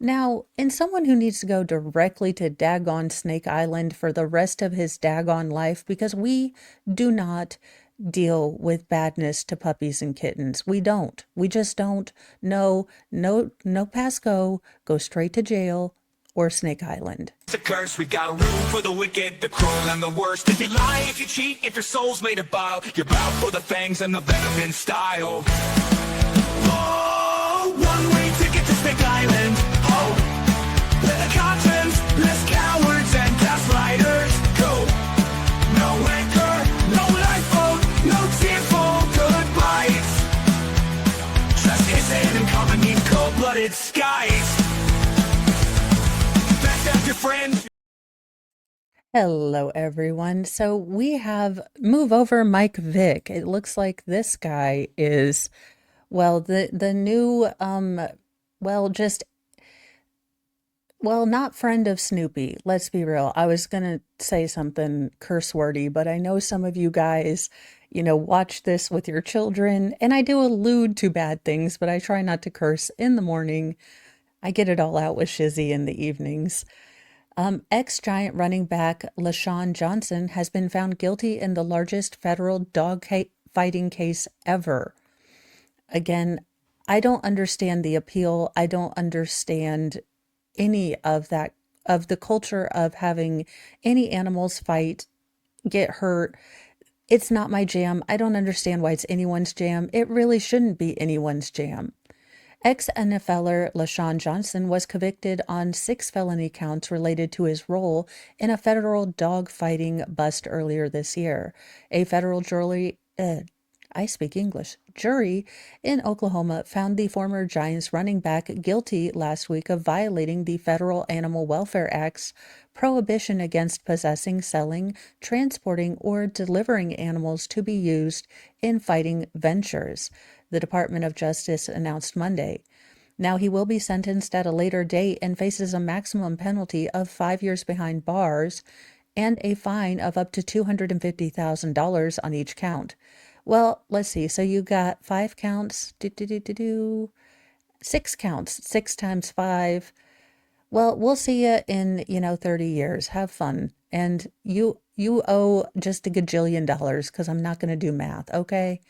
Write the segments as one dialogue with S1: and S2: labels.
S1: Now, in someone who needs to go directly to daggone Snake Island for the rest of his daggone life, because we do not deal with badness to puppies and kittens. We don't. We just don't. No, no, no pass go. Go straight to jail or Snake Island.
S2: It's a curse, we got room for the wicked, the cruel, and the worst. If you lie, if you cheat, if your soul's made of bile, you're bound for the fangs and the venom in style. Oh, one way ticket to Snake Island. Oh, better conscience, less cowards and gaslighters. Go, no anchor, no lifeboat, no tearful goodbyes. Trust isn't uncommon in cold-blooded skies. Your friend.
S1: Hello, everyone. So we have Move Over Mike Vick. It looks like this guy is, well, the new, just, well, not friend of Snoopy. Let's be real. I was gonna say something curse wordy, but I know some of you guys, watch this with your children, and I do allude to bad things, but I try not to curse in the morning. I get it all out with Shizzy in the evenings. Ex-Giant running back LeShon Johnson has been found guilty in the largest federal dog fighting case ever. Again, I don't understand the appeal. I don't understand any of that, of the culture of having any animals fight, get hurt. It's not my jam. I don't understand why it's anyone's jam. It really shouldn't be anyone's jam. Ex-NFLer LeShon Johnson was convicted on 6 felony counts related to his role in a federal dog-fighting bust earlier this year. A federal jury in Oklahoma found the former Giants running back guilty last week of violating the Federal Animal Welfare Act's prohibition against possessing, selling, transporting, or delivering animals to be used in fighting ventures, the Department of Justice announced Monday. Now he will be sentenced at a later date and faces a maximum penalty of 5 years behind bars and a fine of up to $250,000 on each count. Well, let's see. So you got 5 counts, 6 counts, 6 times 5. Well, we'll see you in, 30 years. Have fun. And you owe just a gajillion dollars because I'm not going to do math, okay?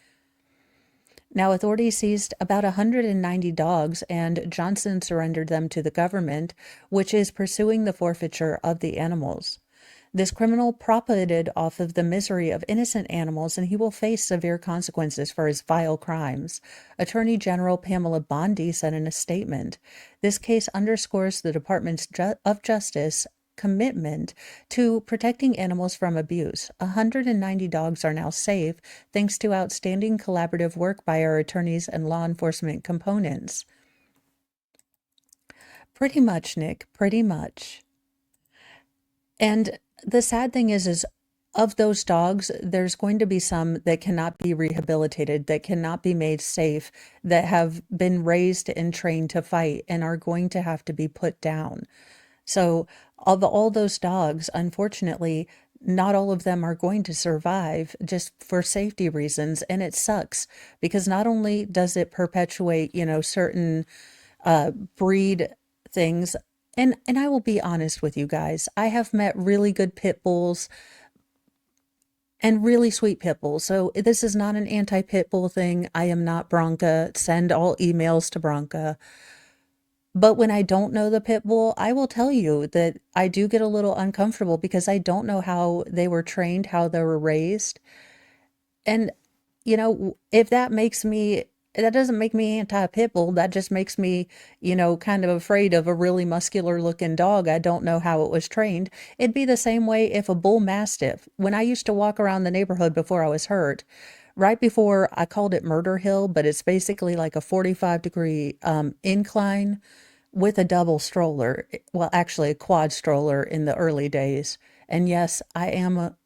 S1: Now, authorities seized about 190 dogs, and Johnson surrendered them to the government, which is pursuing the forfeiture of the animals. This criminal profited off of the misery of innocent animals, and he will face severe consequences for his vile crimes, Attorney General Pamela Bondi said in a statement. This case underscores the Department of Justice commitment to protecting animals from abuse. 190 dogs are now safe thanks to outstanding collaborative work by our attorneys and law enforcement components. Pretty much, Nick, pretty much. And the sad thing is of those dogs, there's going to be some that cannot be rehabilitated, that cannot be made safe, that have been raised and trained to fight and are going to have to be put down. So of all those dogs, unfortunately, not all of them are going to survive just for safety reasons. And it sucks because not only does it perpetuate, certain breed things. And I will be honest with you guys. I have met really good pit bulls and really sweet pit bulls. So this is not an anti-pit bull thing. I am not Bronca. Send all emails to Bronca. But when I don't know the pit bull, I will tell you that I do get a little uncomfortable because I don't know how they were trained, how they were raised. And, if that doesn't make me anti-pit bull, that just makes me, kind of afraid of a really muscular looking dog. I don't know how it was trained. It'd be the same way if a bull mastiff, when I used to walk around the neighborhood before I was hurt, right before I called it Murder Hill, but it's basically like a 45-degree incline with a double stroller. Well, actually a quad stroller in the early days. And yes, I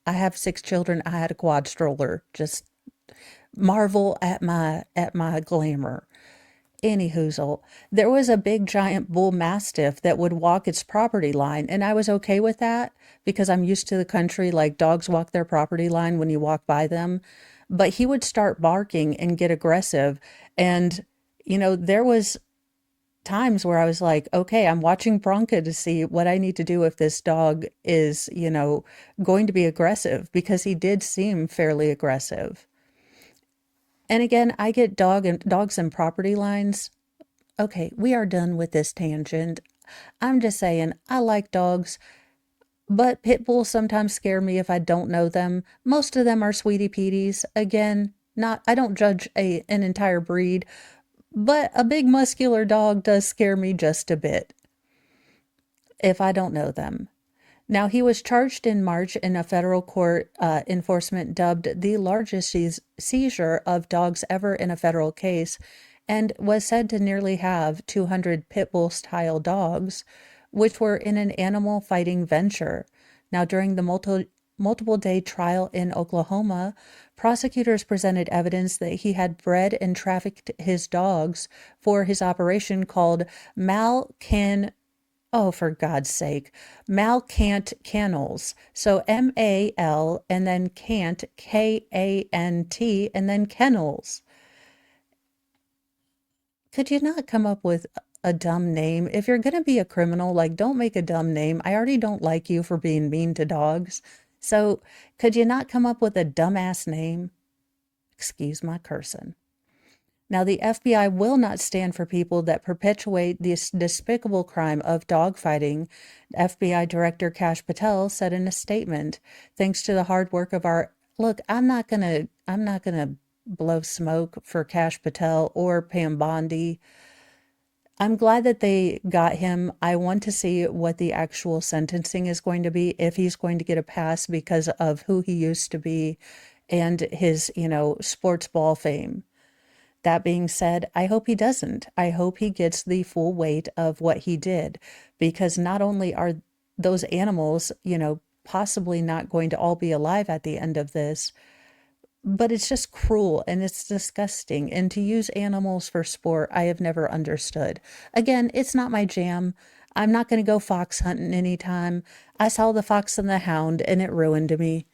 S1: have 6 children. I had a quad stroller. Just marvel at my glamour. Any hoozle. There was a big giant bull mastiff that would walk its property line, and I was okay with that because I'm used to the country, like dogs walk their property line when you walk by them. But he would start barking and get aggressive. And, there was times where I was like, okay, I'm watching Bronca to see what I need to do if this dog is, going to be aggressive because he did seem fairly aggressive. And again, I get dogs and property lines. Okay, we are done with this tangent. I'm just saying, I like dogs, but pit bulls sometimes scare me if I don't know them. Most of them are sweetie peeties. Again, not I don't judge an entire breed, but a big muscular dog does scare me just a bit if I don't know them. Now, he was charged in March in a federal court enforcement dubbed the largest seizure of dogs ever in a federal case, and was said to nearly have 200 pit bull style dogs, which were in an animal fighting venture. Now, during the multiple day trial in Oklahoma, prosecutors presented evidence that he had bred and trafficked his dogs for his operation called Malkin. Oh, for God's sake. Malcant Kennels. So MAL and then Cant, KANT, and then Kennels. Could you not come up with a dumb name? If you're going to be a criminal, like, don't make a dumb name. I already don't like you for being mean to dogs. So could you not come up with a dumbass name? Excuse my cursing. Now, the FBI will not stand for people that perpetuate this despicable crime of dogfighting, FBI Director Kash Patel said in a statement. Thanks to the hard work of our look, I'm not gonna blow smoke for Kash Patel or Pam Bondi. I'm glad that they got him. I want to see what the actual sentencing is going to be, if he's going to get a pass because of who he used to be and his, sports ball fame. That being said, I hope he doesn't. I hope he gets the full weight of what he did, because not only are those animals, possibly not going to all be alive at the end of this, but it's just cruel and it's disgusting. And to use animals for sport, I have never understood. Again, it's not my jam. I'm not going to go fox hunting anytime. I saw the Fox and the Hound and it ruined me.